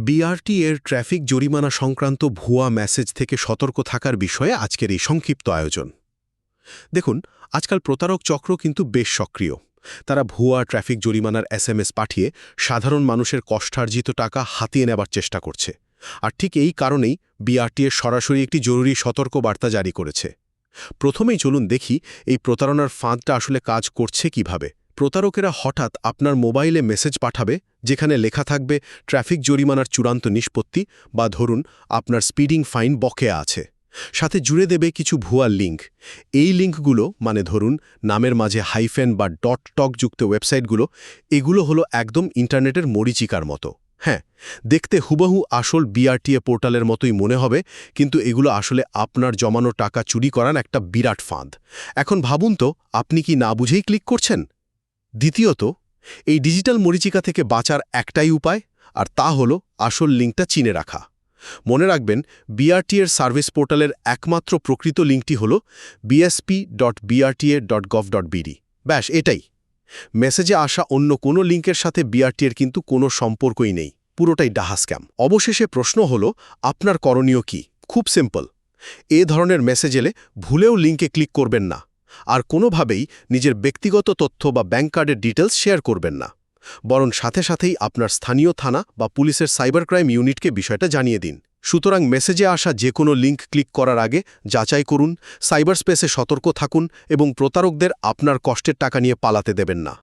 BRT এর traffic জরিমানা সংক্রান্ত ভুয়া মেসেজ থেকে সতর্ক থাকার বিষয়ে আজকের এই সংক্ষিপ্ত আয়োজন। দেখুন, আজকাল প্রতারক চক্র কিন্তু বেশ সক্রিয়। তারা ভুয়া ট্রাফিক জরিমানার এসএমএস পাঠিয়ে সাধারণ মানুষের কষ্টার্জিত টাকা হাতিয়ে নেবার চেষ্টা করছে। আর ঠিক এই কারণেই বিআরটি এর সরাসরি একটি জরুরি সতর্কবার্তা জারি করেছে। প্রথমেই চলুন দেখি এই প্রতারণার ফাঁদটা আসলে কাজ করছে কিভাবে। প্রতারকেরা হঠাৎ আপনার মোবাইলে মেসেজ পাঠাবে যেখানে লেখা থাকবে ট্রাফিক জরিমানার চূড়ান্ত নিষ্পত্তি, বা ধরুন আপনার স্পিডিং ফাইন বকেয়া আছে। সাথে জুড়ে দেবে কিছু ভুয়া লিঙ্ক। এই লিঙ্কগুলো মানে ধরুন নামের মাঝে হাইফেন বা ডট টক যুক্ত ওয়েবসাইটগুলো, এগুলো হলো একদম ইন্টারনেটের মরীচিকার মতো। হ্যাঁ, দেখতে হুবহু আসল বিআরটিএ পোর্টালের মতোই মনে হবে, কিন্তু এগুলো আসলে আপনার জমানো টাকা চুরি করার একটা বিরাট ফাঁদ। এখন ভাবুন তো, আপনি কি না বুঝেই ক্লিক করছেন? দ্বিতীয়ত, এই ডিজিটাল মরীচিকা থেকে বাঁচার একটাই উপায়, আর তা হলো আসল লিঙ্কটা চিনে রাখা। মনে রাখবেন, বিআরটি এর সার্ভিস পোর্টালের একমাত্র প্রকৃত লিঙ্কটি হল bsp.brta.gov.bd। ব্যাস, এটাই। মেসেজে আসা অন্য কোনো লিঙ্কের সাথে বিআরটি এর কিন্তু কোনো সম্পর্কই নেই, পুরোটাই ডাহা স্ক্যাম। অবশেষে প্রশ্ন হল, আপনার করণীয় কি? খুব সিম্পল। এ ধরনের মেসেজ এলে ভুলেও লিঙ্কে ক্লিক করবেন না, আর কোনোভাবেই নিজের ব্যক্তিগত তথ্য বা ব্যাংক কার্ডের ডিটেলস শেয়ার করবেন না। বরং সাথে সাথেই আপনার স্থানীয় থানা বা পুলিশের সাইবার ক্রাইম ইউনিটকে বিষয়টা জানিয়ে দিন। সুতরাং মেসেজে আসা যে কোনো লিঙ্ক ক্লিক করার আগে যাচাই করুন, সাইবার স্পেসে সতর্ক থাকুন এবং প্রতারকদের আপনার কষ্টের টাকা নিয়ে পালাতে দেবেন না।